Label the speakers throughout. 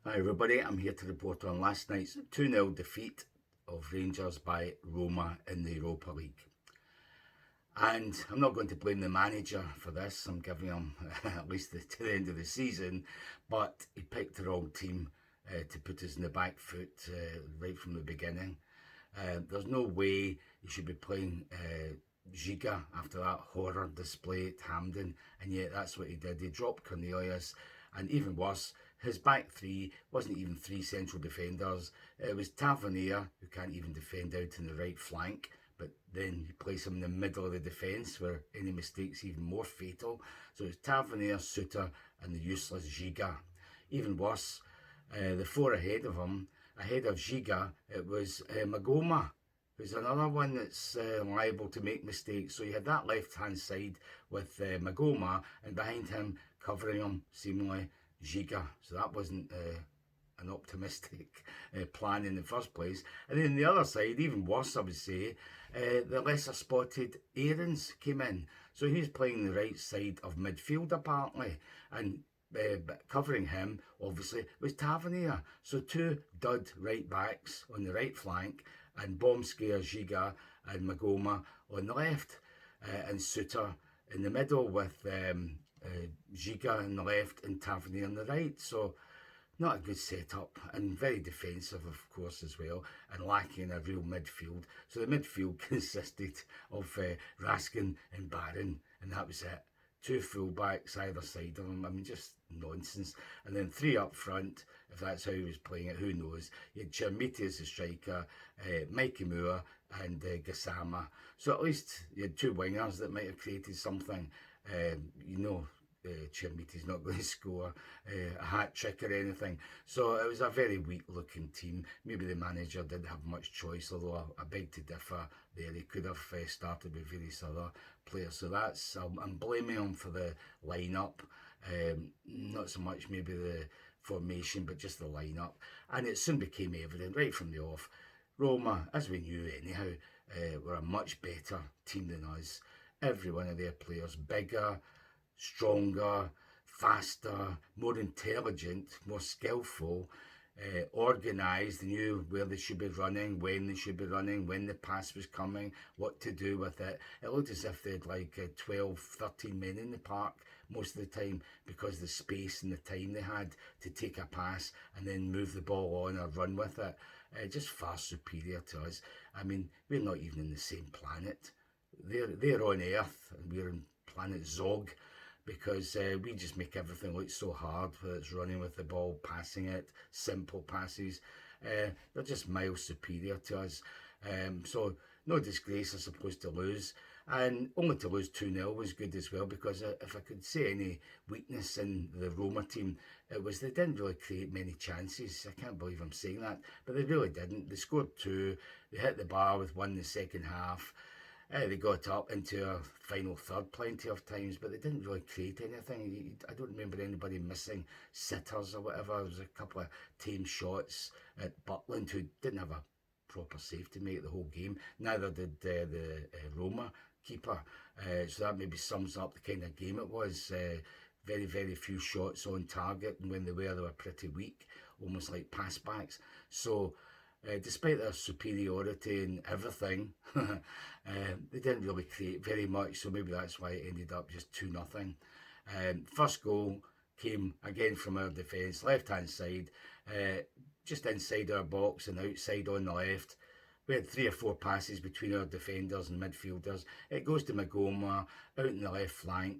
Speaker 1: Hi everybody, I'm here to report on last night's 2-0 defeat of Rangers by Roma in the Europa League. And I'm not going to blame the manager for this, I'm giving him at least to the end of the season, but he picked the wrong team to put us in the back foot right from the beginning. There's no way he should be playing Giga after that horror display at Hampden, and yet that's what he did. He dropped Cornelius, and even worse, his back three wasn't even three central defenders. It was Tavernier, who can't even defend out in the right flank, but then you place him in the middle of the defence where any mistake's even more fatal. So it's Tavernier, Suter, and the useless Giga. Even worse, the four ahead of him, ahead of Giga, it was Magoma, who's another one that's liable to make mistakes. So you had that left-hand side with Magoma, and behind him, covering him, seemingly, Giga. So that wasn't an optimistic plan in the first place. And then the other side, even worse, I would say, the lesser spotted Aarons came in. So he was playing the right side of midfield, apparently. And covering him, obviously, was Tavernier. So two dud right backs on the right flank, and bomb scare Giga and Magoma on the left, and Suter in the middle with Giga on the left and Tavernier on the right. So not a good setup, and very defensive, of course, as well, and lacking a real midfield. So the midfield consisted of Raskin and Barron, and that was it. Two fullbacks either side of him. I mean, just nonsense. And then three up front, if that's how he was playing it, who knows. You had Chermiti as the striker, Mikey Moore, and Gassama. So at least you had two wingers that might have created something. You know, Chermiti's not going to score a hat trick or anything. So it was a very weak looking team. Maybe the manager didn't have much choice, although I beg to differ there. He could have started with various other players. So that's, I'm blaming him for the lineup. Not so much maybe the formation, but just the lineup. And it soon became evident right from the off. Roma, as we knew anyhow, were a much better team than us. Every one of their players bigger, stronger, faster, more intelligent, more skillful, organised. They knew where they should be running, when they should be running, when the pass was coming, what to do with it. It looked as if they had like 12, 13 men in the park most of the time, because the space and the time they had to take a pass and then move the ball on or run with it. Just far superior to us. I mean, we're not even in the same planet. They're on Earth and we're on planet Zog, because we just make everything look so hard, whether it's running with the ball, passing it, simple passes. They're just miles superior to us. So no disgrace, I suppose, to lose. And only to lose 2-0 was good as well, because if I could say any weakness in the Roma team, it was they didn't really create many chances. I can't believe I'm saying that, but they really didn't. They scored two, they hit the bar with one in the second half. They got up into a final third plenty of times, but they didn't really create anything. I don't remember anybody missing sitters or whatever. There was a couple of tame shots at Butland, who didn't have a proper save to make the whole game. Neither did the Roma keeper. So that maybe sums up the kind of game it was. Very, very few shots on target, and when they were pretty weak, almost like pass backs. So despite their superiority in everything, they didn't really create very much, so maybe that's why it ended up just 2-0. First goal came again from our defence, left-hand side, just inside our box and outside on the left. We had 3 or 4 passes between our defenders and midfielders. It goes to Magoma, out in the left flank.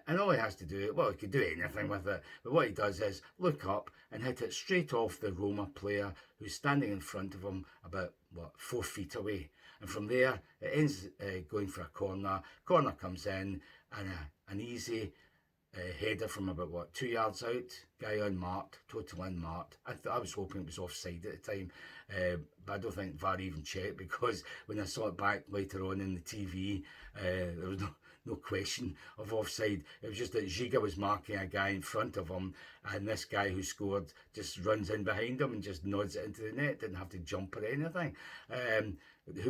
Speaker 1: And all he has to do, well, he could do anything with it, but what he does is look up and hit it straight off the Roma player who's standing in front of him about, 4 feet away. And from there, it ends going for a corner. Corner comes in, and an easy header from about 2 yards out. Guy unmarked, total unmarked. I was hoping it was offside at the time, but I don't think VAR even checked, because when I saw it back later on in the TV, there was no question of offside. It was just that Giga was marking a guy in front of him, and this guy who scored just runs in behind him and just nods it into the net. Didn't have to jump or anything.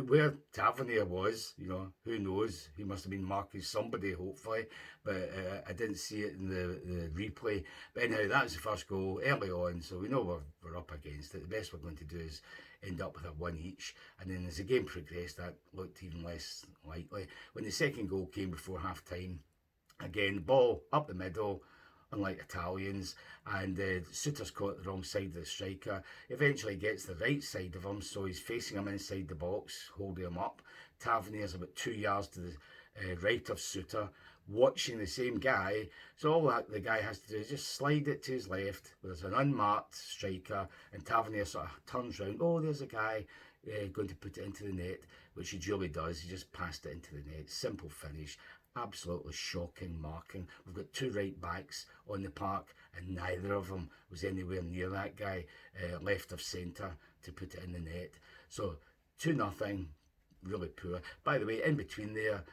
Speaker 1: Where Tavernier was, who knows? He must have been marking somebody, hopefully, but I didn't see it in the replay. But anyhow, that was the first goal early on, so we know we're up against it. The best we're going to do is end up with a one each, and then as the game progressed, that looked even less likely. When the second goal came before half time, again, ball up the middle, unlike Italians, and Suter's caught the wrong side of the striker. Eventually gets the right side of him, so he's facing him inside the box, holding him up. Tavernier's about 2 yards to the right of Suter, watching the same guy. So all that the guy has to do is just slide it to his left. There's an unmarked striker, and Tavernier sort of turns round. Oh, there's a guy going to put it into the net, which he duly does. He just passed it into the net. Simple finish. Absolutely shocking marking. We've got two right backs on the park, and neither of them was anywhere near that guy left of centre to put it in the net. So 2-0, really poor. By the way, in between there,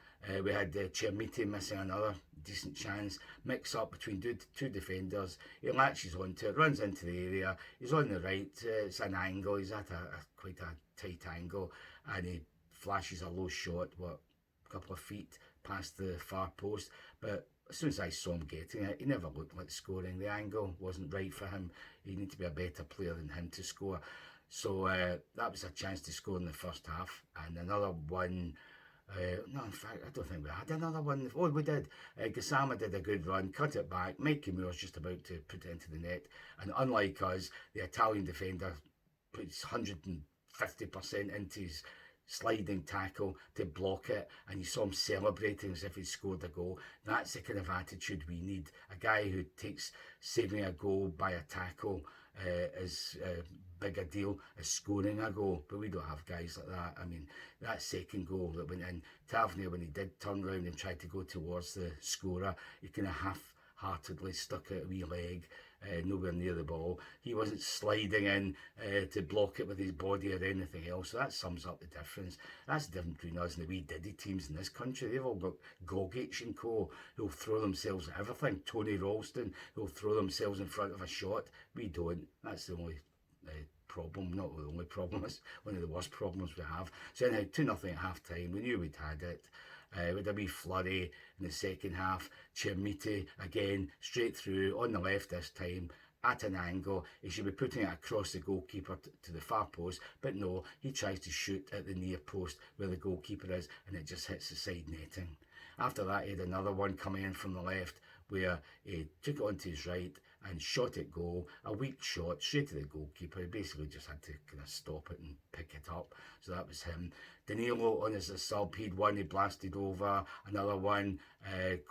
Speaker 1: we had Chermiti missing another decent chance. Mix up between two defenders. He latches onto it, runs into the area. He's on the right. It's an angle. He's at quite a tight angle, and he flashes a low shot, a couple of feet past the far post. But as soon as I saw him getting it, he never looked like scoring. The angle wasn't right for him. You need to be a better player than him to score. So that was a chance to score in the first half. And another one, no, in fact, I don't think we had another one. Oh, we did. Gassama did a good run, cut it back. Mikey Moore was just about to put it into the net. And unlike us, the Italian defender puts 150% into his sliding tackle to block it, and you saw him celebrating as if he'd scored a goal. That's the kind of attitude we need. A guy who takes saving a goal by a tackle as big a deal as scoring a goal, but we don't have guys like that. I mean, that second goal that went in, Tavernier, when he did turn round and tried to go towards the scorer, he kind of half-heartedly stuck out a wee leg, nowhere near the ball. He wasn't sliding in to block it with his body or anything else. So that sums up the difference. That's the difference between us and the wee Diddy teams in this country. They've all got Gogic and co who'll throw themselves at everything. Tony Ralston who'll throw themselves in front of a shot. We don't. That's the only problem. Not the only problem. It's one of the worst problems we have. So anyhow, 2-0 at half time. We knew we'd had it. With a wee flurry in the second half. Chermiti again straight through on the left this time at an angle. He should be putting it across the goalkeeper to the far post, but no, he tries to shoot at the near post where the goalkeeper is, and it just hits the side netting. After that, he had another one coming in from the left where he took it onto his right and shot at goal, a weak shot straight to the goalkeeper. He basically just had to kind of stop it and pick it up. So that was him. Danilo on his sub, he'd one, he blasted over. Another one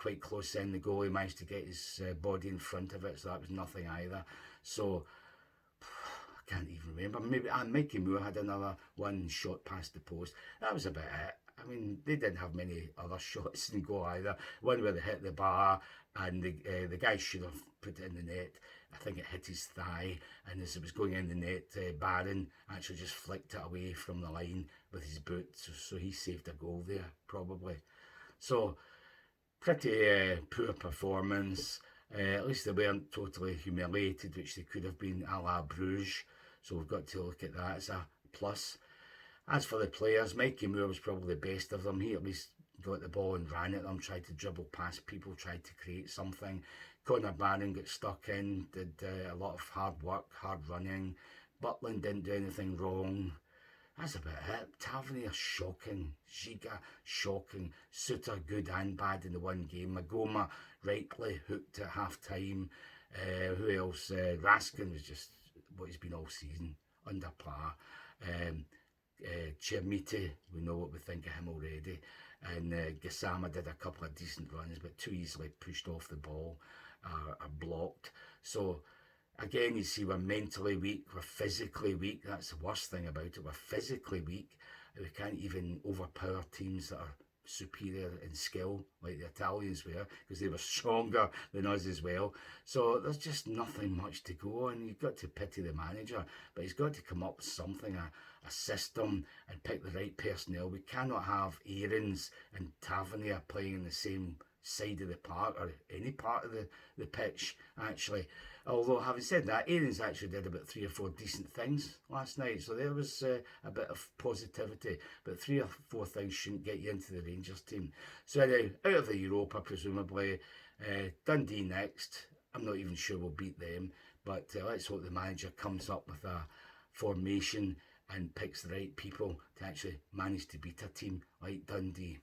Speaker 1: quite close in the goal. He managed to get his body in front of it, so that was nothing either. So I can't even remember. Maybe Mikey Moore had another one shot past the post. That was about it. I mean, they didn't have many other shots in goal either. One where they hit the bar and the guy should have put it in the net. I think it hit his thigh, and as it was going in the net, Barron actually just flicked it away from the line with his boot, so he saved a goal there, probably. So, pretty poor performance. At least they weren't totally humiliated, which they could have been a la Bruges, so we've got to look at that as a plus. As for the players, Mikey Moore was probably the best of them. He at least got the ball and ran at them, tried to dribble past people, tried to create something. Conor Barron got stuck in, did a lot of hard work, hard running. Butland didn't do anything wrong. That's about it. Tavernier, shocking. Giga, shocking. Suter, good and bad in the one game. Magoma, rightly hooked at half-time. Who else? Raskin was just what he's been all season, under par. Chermiti, we know what we think of him already. And Gassama did a couple of decent runs, but too easily pushed off the ball or blocked. So, again, you see we're mentally weak, we're physically weak. That's the worst thing about it. We're physically weak. We can't even overpower teams that are superior in skill like the Italians were, because they were stronger than us as well. So there's just nothing much to go on. You've got to pity the manager, but he's got to come up with something, a system, and pick the right personnel. We cannot have Aarons and Tavernier playing in the same side of the park or any part of the pitch, actually. Although, having said that, Aarons actually did about 3 or 4 decent things last night, so there was a bit of positivity, but 3 or 4 things shouldn't get you into the Rangers team. So anyway, out of the Europa, presumably, Dundee next. I'm not even sure we'll beat them, but let's hope the manager comes up with a formation and picks the right people to actually manage to beat a team like Dundee.